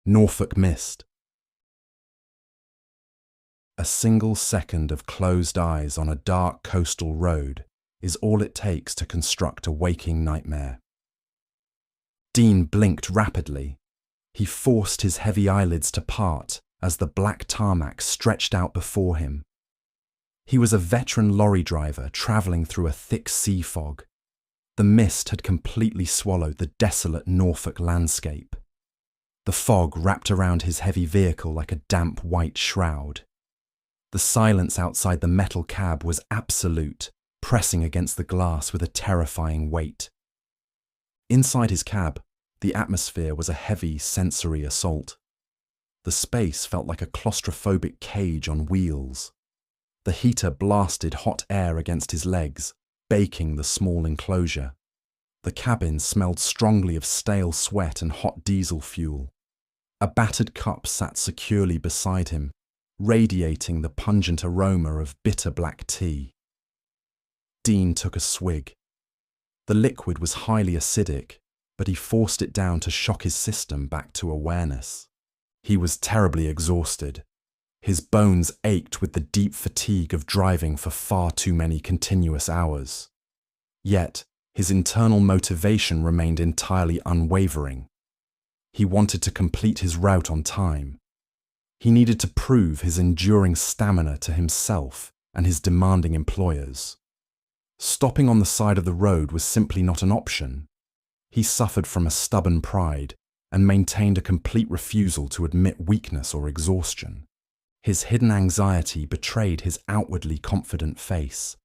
Norfolk missed. A single second of closed eyes on a dark coastal road is all it takes to construct a waking nightmare. Dean blinked rapidly. He forced his heavy eyelids to part as the black tarmac stretched out before him. He was a veteran lorry driver travelling through a thick sea fog. The mist had completely swallowed the desolate Norfolk landscape. The fog wrapped around his heavy vehicle like a damp white shroud. The silence outside the metal cab was absolute, pressing against the glass with a terrifying weight. Inside his cab, the atmosphere was a heavy sensory assault. The space felt like a claustrophobic cage on wheels. The heater blasted hot air against his legs, baking the small enclosure. The cabin smelled strongly of stale sweat and hot diesel fuel. A battered cup sat securely beside him, radiating the pungent aroma of bitter black tea. Dean took a swig. The liquid was highly acidic, but he forced it down to shock his system back to awareness. He was terribly exhausted. His bones ached with the deep fatigue of driving for far too many continuous hours. Yet, his internal motivation remained entirely unwavering. He wanted to complete his route on time. He needed to prove his enduring stamina to himself and his demanding employers. Stopping on the side of the road was simply not an option. He suffered from a stubborn pride and maintained a complete refusal to admit weakness or exhaustion. His hidden anxiety betrayed his outwardly confident face.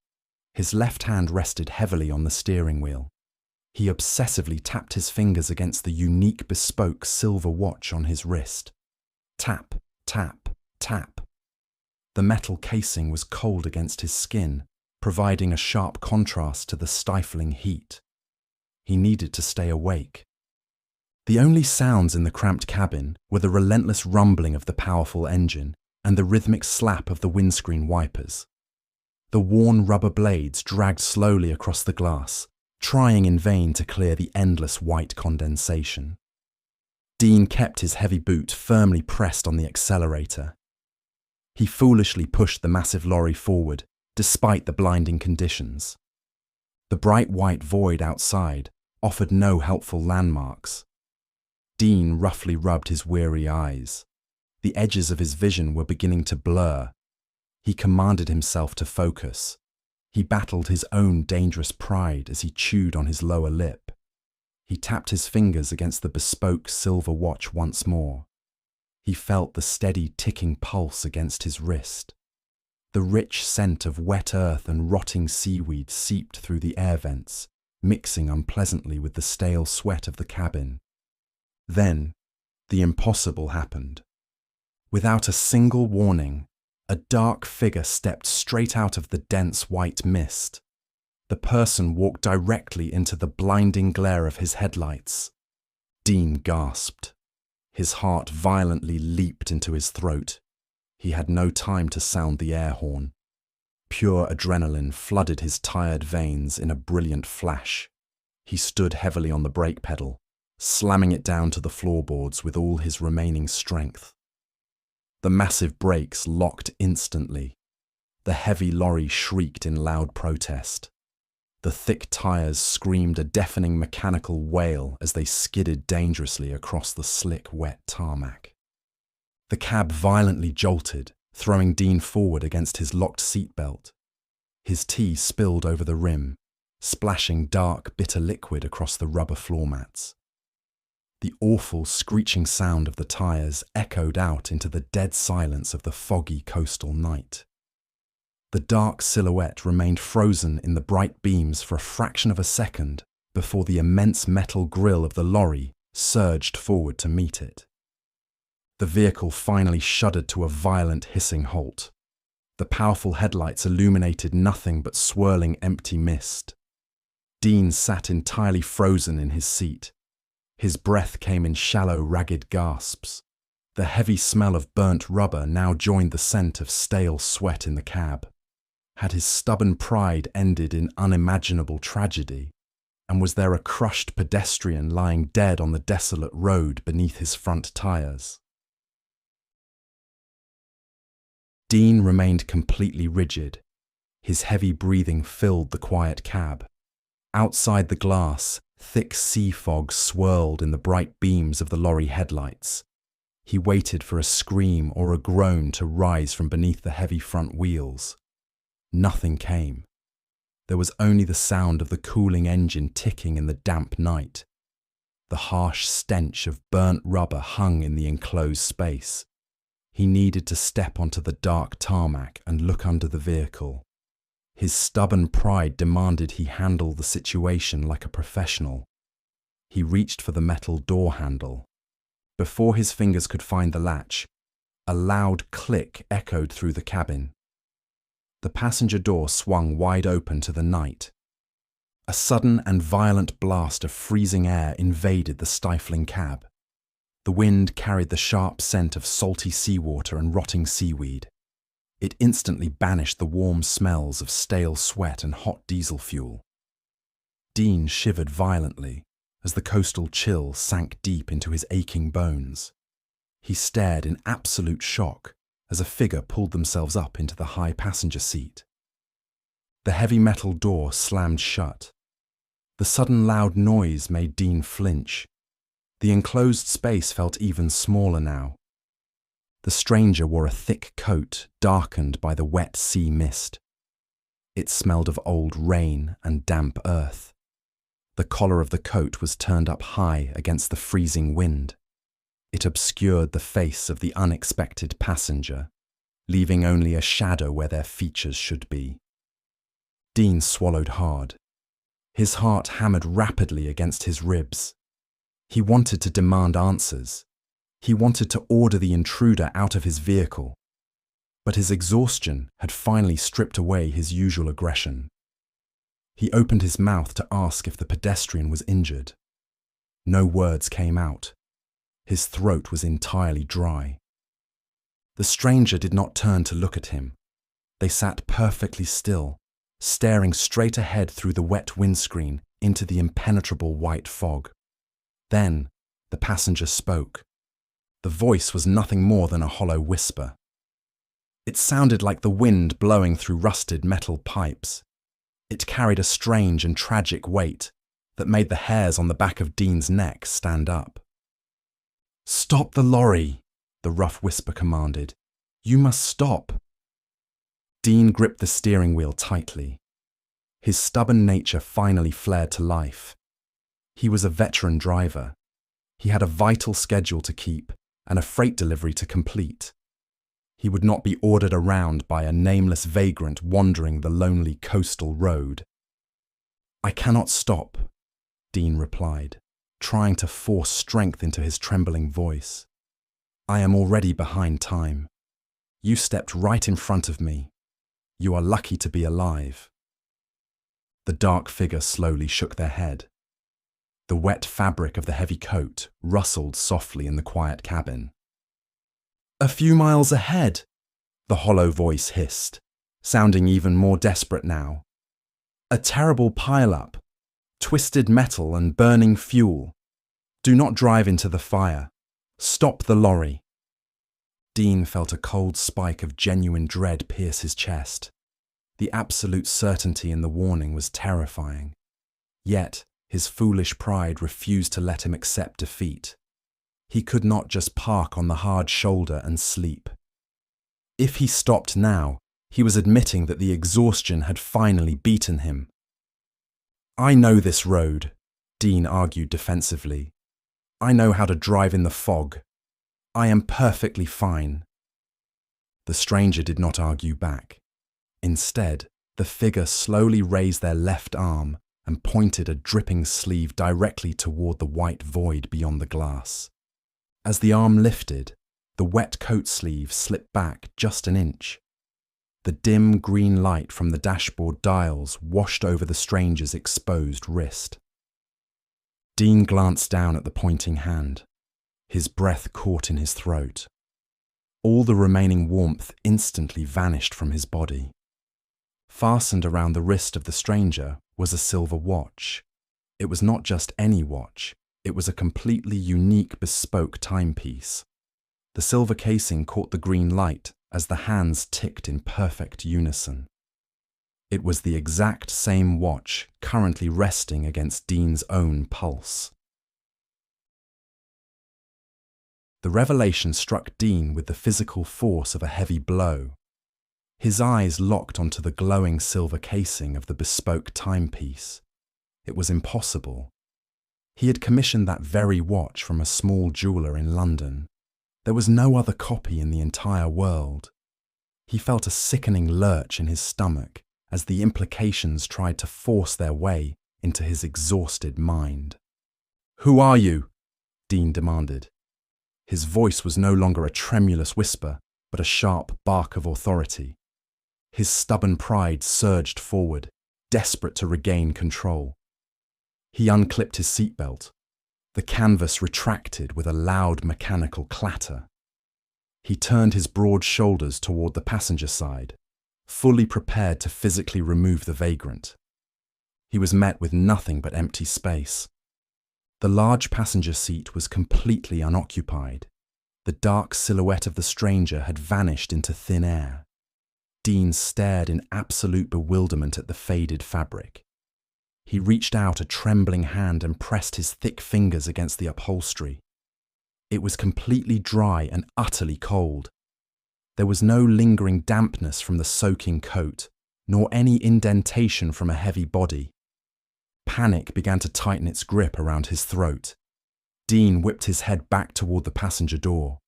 His left hand rested heavily on the steering wheel. He obsessively tapped his fingers against the unique bespoke silver watch on his wrist. Tap, tap, tap. The metal casing was cold against his skin, providing a sharp contrast to the stifling heat. He needed to stay awake. The only sounds in the cramped cabin were the relentless rumbling of the powerful engine and the rhythmic slap of the windscreen wipers. The worn rubber blades dragged slowly across the glass, trying in vain to clear the endless white condensation. Dean kept his heavy boot firmly pressed on the accelerator. He foolishly pushed the massive lorry forward, despite the blinding conditions. The bright white void outside offered no helpful landmarks. Dean roughly rubbed his weary eyes. The edges of his vision were beginning to blur. He commanded himself to focus. He battled his own dangerous pride as he chewed on his lower lip. He tapped his fingers against the bespoke silver watch once more. He felt the steady ticking pulse against his wrist. The rich scent of wet earth and rotting seaweed seeped through the air vents, mixing unpleasantly with the stale sweat of the cabin. Then, the impossible happened. Without a single warning, a dark figure stepped straight out of the dense white mist. The person walked directly into the blinding glare of his headlights. Dean gasped. His heart violently leaped into his throat. He had no time to sound the air horn. Pure adrenaline flooded his tired veins in a brilliant flash. He stood heavily on the brake pedal, slamming it down to the floorboards with all his remaining strength. The massive brakes locked instantly. The heavy lorry shrieked in loud protest. The thick tires screamed a deafening mechanical wail as they skidded dangerously across the slick, wet tarmac. The cab violently jolted, throwing Dean forward against his locked seatbelt. His tea spilled over the rim, splashing dark, bitter liquid across the rubber floor mats. The awful screeching sound of the tires echoed out into the dead silence of the foggy coastal night. The dark silhouette remained frozen in the bright beams for a fraction of a second before the immense metal grille of the lorry surged forward to meet it. The vehicle finally shuddered to a violent hissing halt. The powerful headlights illuminated nothing but swirling empty mist. Dean sat entirely frozen in his seat. His breath came in shallow, ragged gasps. The heavy smell of burnt rubber now joined the scent of stale sweat in the cab. Had his stubborn pride ended in unimaginable tragedy? And was there a crushed pedestrian lying dead on the desolate road beneath his front tires? Dean remained completely rigid. His heavy breathing filled the quiet cab. Outside the glass, thick sea fog swirled in the bright beams of the lorry headlights. He waited for a scream or a groan to rise from beneath the heavy front wheels. Nothing came. There was only the sound of the cooling engine ticking in the damp night. The harsh stench of burnt rubber hung in the enclosed space. He needed to step onto the dark tarmac and look under the vehicle. His stubborn pride demanded he handle the situation like a professional. He reached for the metal door handle. Before his fingers could find the latch, a loud click echoed through the cabin. The passenger door swung wide open to the night. A sudden and violent blast of freezing air invaded the stifling cab. The wind carried the sharp scent of salty seawater and rotting seaweed. It instantly banished the warm smells of stale sweat and hot diesel fuel. Dean shivered violently as the coastal chill sank deep into his aching bones. He stared in absolute shock as a figure pulled themselves up into the high passenger seat. The heavy metal door slammed shut. The sudden loud noise made Dean flinch. The enclosed space felt even smaller now. The stranger wore a thick coat darkened by the wet sea mist. It smelled of old rain and damp earth. The collar of the coat was turned up high against the freezing wind. It obscured the face of the unexpected passenger, leaving only a shadow where their features should be. Dean swallowed hard. His heart hammered rapidly against his ribs. He wanted to demand answers. He wanted to order the intruder out of his vehicle. But his exhaustion had finally stripped away his usual aggression. He opened his mouth to ask if the pedestrian was injured. No words came out. His throat was entirely dry. The stranger did not turn to look at him. They sat perfectly still, staring straight ahead through the wet windscreen into the impenetrable white fog. Then, the passenger spoke. The voice was nothing more than a hollow whisper. It sounded like the wind blowing through rusted metal pipes. It carried a strange and tragic weight that made the hairs on the back of Dean's neck stand up. "Stop the lorry," the rough whisper commanded. "You must stop." Dean gripped the steering wheel tightly. His stubborn nature finally flared to life. He was a veteran driver. He had a vital schedule to keep and a freight delivery to complete. He would not be ordered around by a nameless vagrant wandering the lonely coastal road. "I cannot stop," Dean replied, trying to force strength into his trembling voice. "I am already behind time. You stepped right in front of me. You are lucky to be alive." The dark figure slowly shook their head. The wet fabric of the heavy coat rustled softly in the quiet cabin. "A few miles ahead," the hollow voice hissed, sounding even more desperate now. "A terrible pile-up, twisted metal and burning fuel. Do not drive into the fire. Stop the lorry." Dean felt a cold spike of genuine dread pierce his chest. The absolute certainty in the warning was terrifying. Yet, his foolish pride refused to let him accept defeat. He could not just park on the hard shoulder and sleep. If he stopped now, he was admitting that the exhaustion had finally beaten him. "I know this road," Dean argued defensively. "I know how to drive in the fog. I am perfectly fine." The stranger did not argue back. Instead, the figure slowly raised their left arm and pointed a dripping sleeve directly toward the white void beyond the glass. As the arm lifted, the wet coat sleeve slipped back just an inch. The dim green light from the dashboard dials washed over the stranger's exposed wrist. Dean glanced down at the pointing hand. His breath caught in his throat. All the remaining warmth instantly vanished from his body. Fastened around the wrist of the stranger was a silver watch. It was not just any watch, it was a completely unique, bespoke timepiece. The silver casing caught the green light as the hands ticked in perfect unison. It was the exact same watch currently resting against Dean's own pulse. The revelation struck Dean with the physical force of a heavy blow. His eyes locked onto the glowing silver casing of the bespoke timepiece. It was impossible. He had commissioned that very watch from a small jeweller in London. There was no other copy in the entire world. He felt a sickening lurch in his stomach as the implications tried to force their way into his exhausted mind. "Who are you?" Dean demanded. His voice was no longer a tremulous whisper, but a sharp bark of authority. His stubborn pride surged forward, desperate to regain control. He unclipped his seatbelt. The canvas retracted with a loud mechanical clatter. He turned his broad shoulders toward the passenger side, fully prepared to physically remove the vagrant. He was met with nothing but empty space. The large passenger seat was completely unoccupied. The dark silhouette of the stranger had vanished into thin air. Dean stared in absolute bewilderment at the faded fabric. He reached out a trembling hand and pressed his thick fingers against the upholstery. It was completely dry and utterly cold. There was no lingering dampness from the soaking coat, nor any indentation from a heavy body. Panic began to tighten its grip around his throat. Dean whipped his head back toward the passenger door.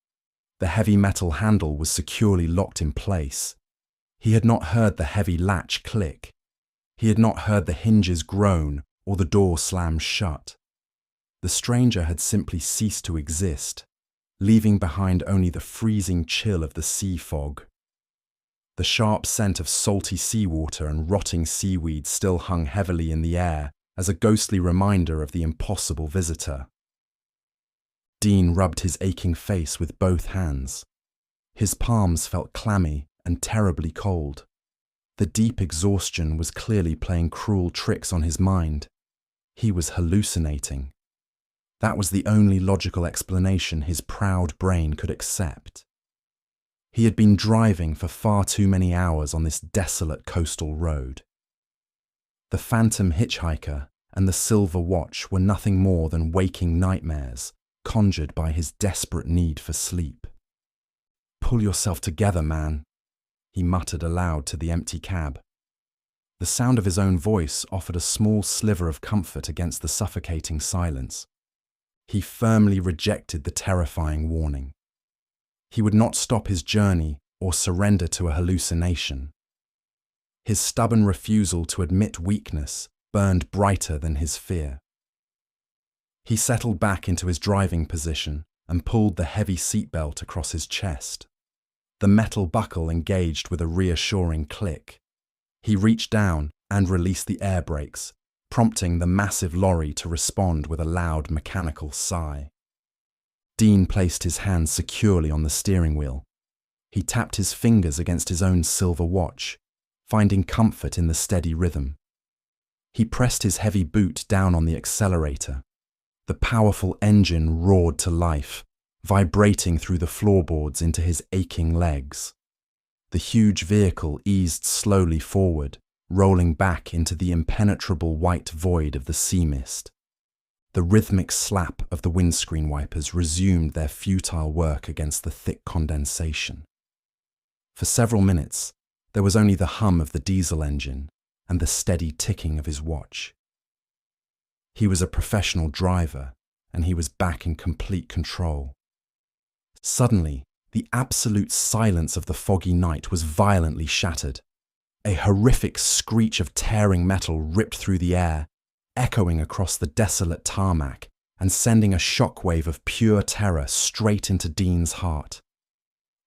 The heavy metal handle was securely locked in place. He had not heard the heavy latch click. He had not heard the hinges groan or the door slam shut. The stranger had simply ceased to exist, leaving behind only the freezing chill of the sea fog. The sharp scent of salty seawater and rotting seaweed still hung heavily in the air as a ghostly reminder of the impossible visitor. Dean rubbed his aching face with both hands. His palms felt clammy and terribly cold. The deep exhaustion was clearly playing cruel tricks on his mind. He was hallucinating. That was the only logical explanation his proud brain could accept. He had been driving for far too many hours on this desolate coastal road. The phantom hitchhiker and the silver watch were nothing more than waking nightmares conjured by his desperate need for sleep. "Pull yourself together, man," he muttered aloud to the empty cab. The sound of his own voice offered a small sliver of comfort against the suffocating silence. He firmly rejected the terrifying warning. He would not stop his journey or surrender to a hallucination. His stubborn refusal to admit weakness burned brighter than his fear. He settled back into his driving position and pulled the heavy seatbelt across his chest. The metal buckle engaged with a reassuring click. He reached down and released the air brakes, prompting the massive lorry to respond with a loud mechanical sigh. Dean placed his hands securely on the steering wheel. He tapped his fingers against his own silver watch, finding comfort in the steady rhythm. He pressed his heavy boot down on the accelerator. The powerful engine roared to life, vibrating through the floorboards into his aching legs. The huge vehicle eased slowly forward, rolling back into the impenetrable white void of the sea mist. The rhythmic slap of the windscreen wipers resumed their futile work against the thick condensation. For several minutes, there was only the hum of the diesel engine and the steady ticking of his watch. He was a professional driver, and he was back in complete control. Suddenly, the absolute silence of the foggy night was violently shattered. A horrific screech of tearing metal ripped through the air, echoing across the desolate tarmac and sending a shockwave of pure terror straight into Dean's heart.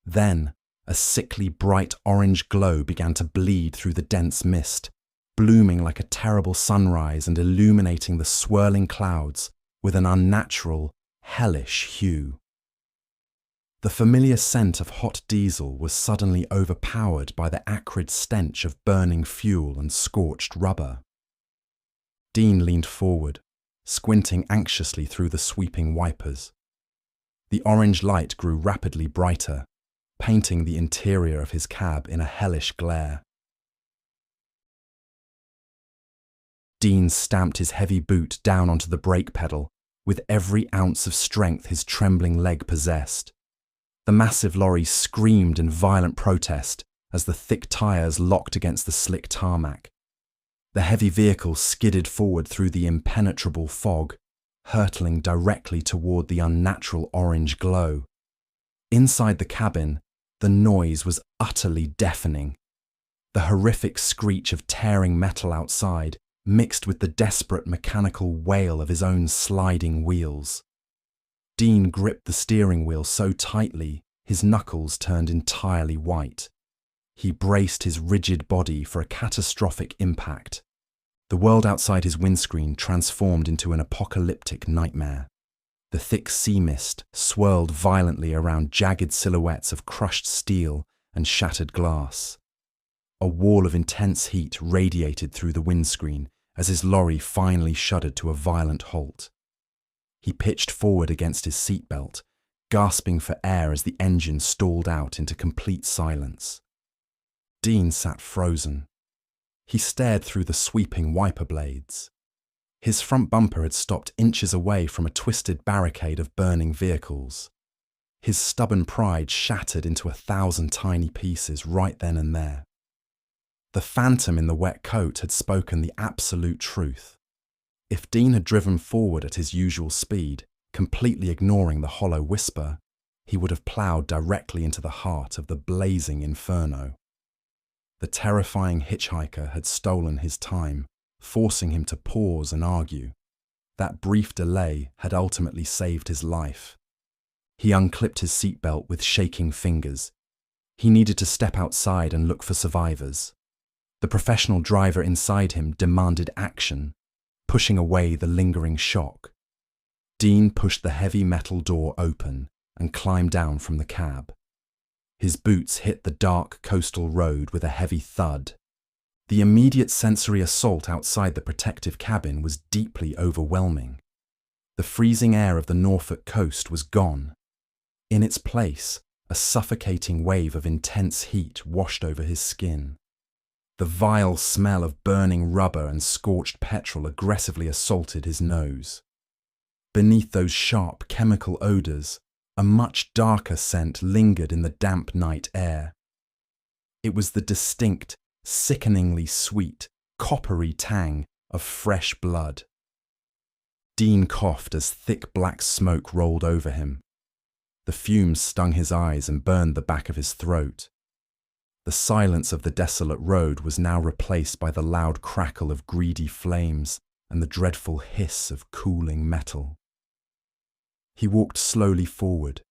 Then, a sickly bright orange glow began to bleed through the dense mist, blooming like a terrible sunrise and illuminating the swirling clouds with an unnatural, hellish hue. The familiar scent of hot diesel was suddenly overpowered by the acrid stench of burning fuel and scorched rubber. Dean leaned forward, squinting anxiously through the sweeping wipers. The orange light grew rapidly brighter, painting the interior of his cab in a hellish glare. Dean stamped his heavy boot down onto the brake pedal with every ounce of strength his trembling leg possessed. The massive lorry screamed in violent protest as the thick tires locked against the slick tarmac. The heavy vehicle skidded forward through the impenetrable fog, hurtling directly toward the unnatural orange glow. Inside the cabin, the noise was utterly deafening. The horrific screech of tearing metal outside mixed with the desperate mechanical wail of his own sliding wheels. Dean gripped the steering wheel so tightly his knuckles turned entirely white. He braced his rigid body for a catastrophic impact. The world outside his windscreen transformed into an apocalyptic nightmare. The thick sea mist swirled violently around jagged silhouettes of crushed steel and shattered glass. A wall of intense heat radiated through the windscreen as his lorry finally shuddered to a violent halt. He pitched forward against his seatbelt, gasping for air as the engine stalled out into complete silence. Dean sat frozen. He stared through the sweeping wiper blades. His front bumper had stopped inches away from a twisted barricade of burning vehicles. His stubborn pride shattered into 1,000 tiny pieces right then and there. The phantom in the wet coat had spoken the absolute truth. If Dean had driven forward at his usual speed, completely ignoring the hollow whisper, he would have ploughed directly into the heart of the blazing inferno. The terrifying hitchhiker had stolen his time, forcing him to pause and argue. That brief delay had ultimately saved his life. He unclipped his seatbelt with shaking fingers. He needed to step outside and look for survivors. The professional driver inside him demanded action, pushing away the lingering shock. Dean pushed the heavy metal door open and climbed down from the cab. His boots hit the dark coastal road with a heavy thud. The immediate sensory assault outside the protective cabin was deeply overwhelming. The freezing air of the Norfolk coast was gone. In its place, a suffocating wave of intense heat washed over his skin. The vile smell of burning rubber and scorched petrol aggressively assaulted his nose. Beneath those sharp chemical odours, a much darker scent lingered in the damp night air. It was the distinct, sickeningly sweet, coppery tang of fresh blood. Dean coughed as thick black smoke rolled over him. The fumes stung his eyes and burned the back of his throat. The silence of the desolate road was now replaced by the loud crackle of greedy flames and the dreadful hiss of cooling metal. He walked slowly forward.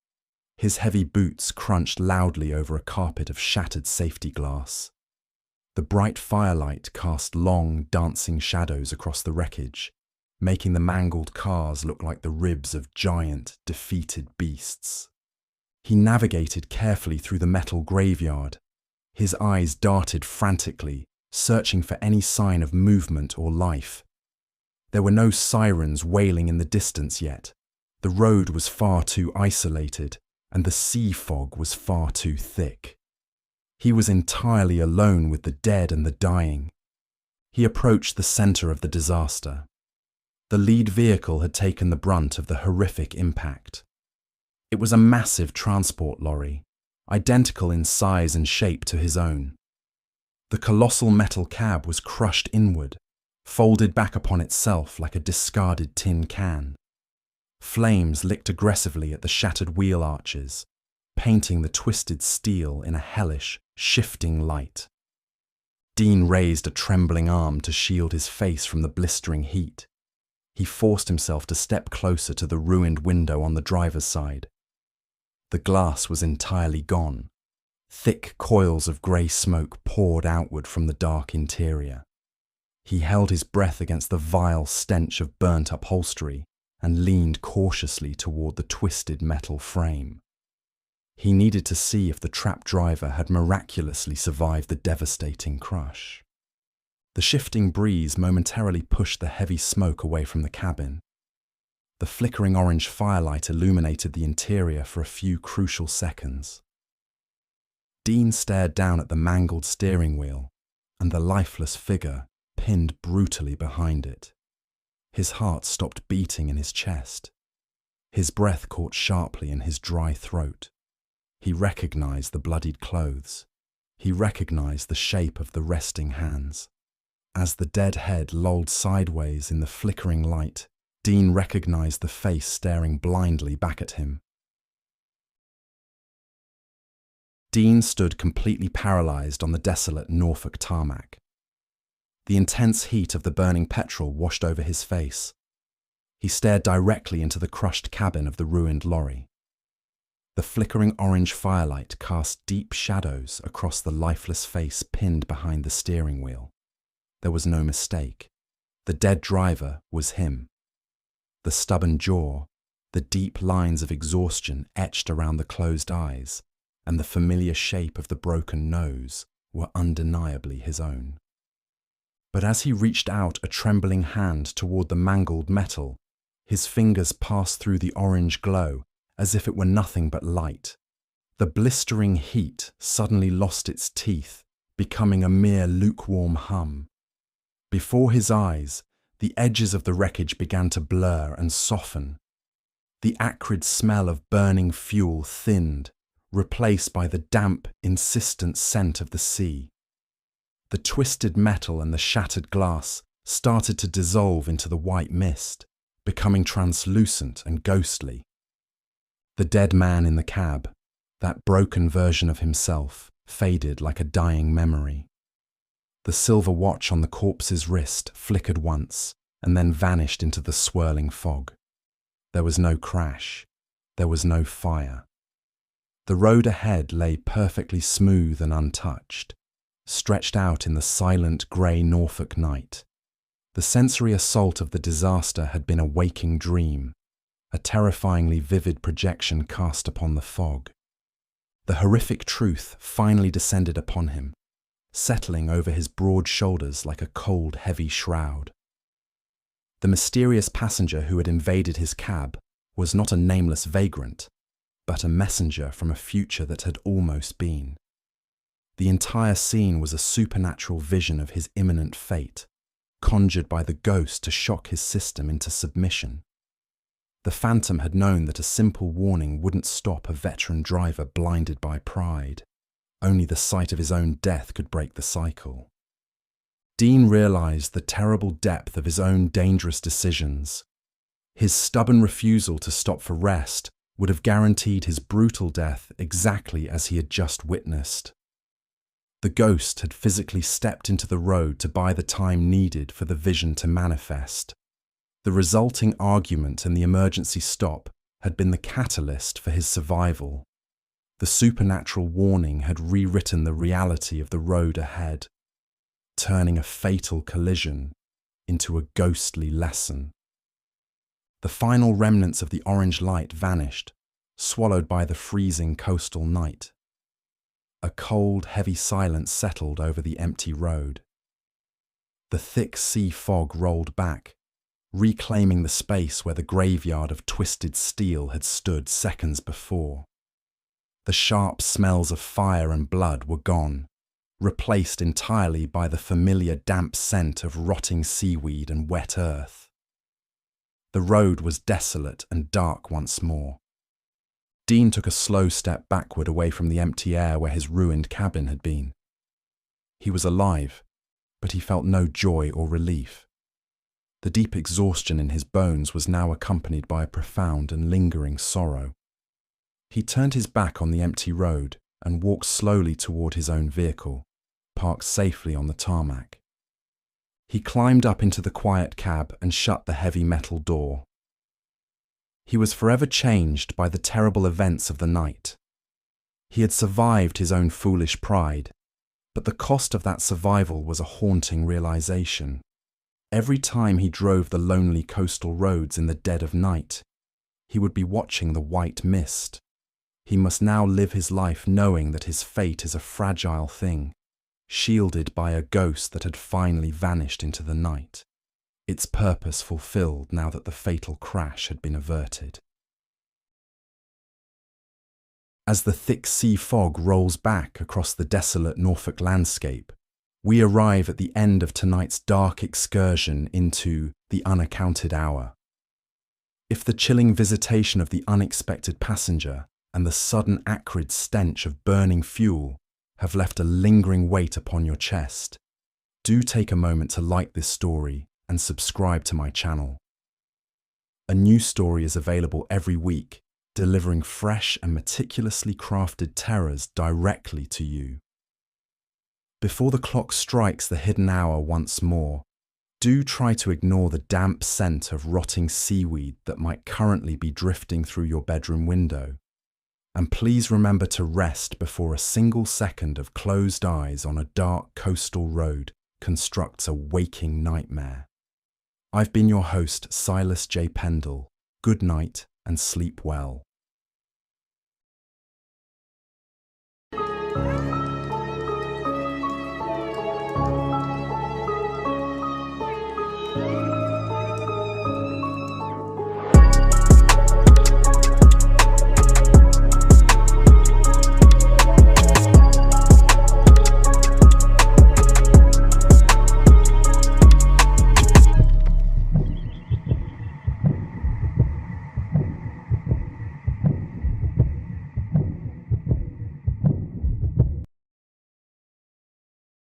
His heavy boots crunched loudly over a carpet of shattered safety glass. The bright firelight cast long, dancing shadows across the wreckage, making the mangled cars look like the ribs of giant, defeated beasts. He navigated carefully through the metal graveyard. His eyes darted frantically, searching for any sign of movement or life. There were no sirens wailing in the distance yet. The road was far too isolated, and the sea fog was far too thick. He was entirely alone with the dead and the dying. He approached the center of the disaster. The lead vehicle had taken the brunt of the horrific impact. It was a massive transport lorry, identical in size and shape to his own. The colossal metal cab was crushed inward, folded back upon itself like a discarded tin can. Flames licked aggressively at the shattered wheel arches, painting the twisted steel in a hellish, shifting light. Dean raised a trembling arm to shield his face from the blistering heat. He forced himself to step closer to the ruined window on the driver's side. The glass was entirely gone. Thick coils of grey smoke poured outward from the dark interior. He held his breath against the vile stench of burnt upholstery and leaned cautiously toward the twisted metal frame. He needed to see if the trapped driver had miraculously survived the devastating crush. The shifting breeze momentarily pushed the heavy smoke away from the cabin. The flickering orange firelight illuminated the interior for a few crucial seconds. Dean stared down at the mangled steering wheel and the lifeless figure pinned brutally behind it. His heart stopped beating in his chest. His breath caught sharply in his dry throat. He recognized the bloodied clothes. He recognized the shape of the resting hands. As the dead head lolled sideways in the flickering light, Dean recognized the face staring blindly back at him. Dean stood completely paralyzed on the desolate Norfolk tarmac. The intense heat of the burning petrol washed over his face. He stared directly into the crushed cabin of the ruined lorry. The flickering orange firelight cast deep shadows across the lifeless face pinned behind the steering wheel. There was no mistake. The dead driver was him. The stubborn jaw, the deep lines of exhaustion etched around the closed eyes, and the familiar shape of the broken nose were undeniably his own. But as he reached out a trembling hand toward the mangled metal, his fingers passed through the orange glow as if it were nothing but light. The blistering heat suddenly lost its teeth, becoming a mere lukewarm hum. Before his eyes, the edges of the wreckage began to blur and soften. The acrid smell of burning fuel thinned, replaced by the damp, insistent scent of the sea. The twisted metal and the shattered glass started to dissolve into the white mist, becoming translucent and ghostly. The dead man in the cab, that broken version of himself, faded like a dying memory. The silver watch on the corpse's wrist flickered once and then vanished into the swirling fog. There was no crash. There was no fire. The road ahead lay perfectly smooth and untouched, stretched out in the silent grey Norfolk night. The sensory assault of the disaster had been a waking dream, a terrifyingly vivid projection cast upon the fog. The horrific truth finally descended upon him, settling over his broad shoulders like a cold, heavy shroud. The mysterious passenger who had invaded his cab was not a nameless vagrant, but a messenger from a future that had almost been. The entire scene was a supernatural vision of his imminent fate, conjured by the ghost to shock his system into submission. The phantom had known that a simple warning wouldn't stop a veteran driver blinded by pride. Only the sight of his own death could break the cycle. Dean realized the terrible depth of his own dangerous decisions. His stubborn refusal to stop for rest would have guaranteed his brutal death exactly as he had just witnessed. The ghost had physically stepped into the road to buy the time needed for the vision to manifest. The resulting argument and the emergency stop had been the catalyst for his survival. The supernatural warning had rewritten the reality of the road ahead, turning a fatal collision into a ghostly lesson. The final remnants of the orange light vanished, swallowed by the freezing coastal night. A cold, heavy silence settled over the empty road. The thick sea fog rolled back, reclaiming the space where the graveyard of twisted steel had stood seconds before. The sharp smells of fire and blood were gone, replaced entirely by the familiar damp scent of rotting seaweed and wet earth. The road was desolate and dark once more. Dean took a slow step backward away from the empty air where his ruined cabin had been. He was alive, but he felt no joy or relief. The deep exhaustion in his bones was now accompanied by a profound and lingering sorrow. He turned his back on the empty road and walked slowly toward his own vehicle, parked safely on the tarmac. He climbed up into the quiet cab and shut the heavy metal door. He was forever changed by the terrible events of the night. He had survived his own foolish pride, but the cost of that survival was a haunting realization. Every time he drove the lonely coastal roads in the dead of night, he would be watching the white mist. He must now live his life knowing that his fate is a fragile thing, shielded by a ghost that had finally vanished into the night, its purpose fulfilled now that the fatal crash had been averted. As the thick sea fog rolls back across the desolate Norfolk landscape, we arrive at the end of tonight's dark excursion into the unaccounted hour. If the chilling visitation of the unexpected passenger and the sudden acrid stench of burning fuel have left a lingering weight upon your chest, do take a moment to like this story and subscribe to my channel. A new story is available every week, delivering fresh and meticulously crafted terrors directly to you. Before the clock strikes the hidden hour once more, do try to ignore the damp scent of rotting seaweed that might currently be drifting through your bedroom window. And please remember to rest before a single second of closed eyes on a dark coastal road constructs a waking nightmare. I've been your host, S.J.Pendle. Good night and sleep well.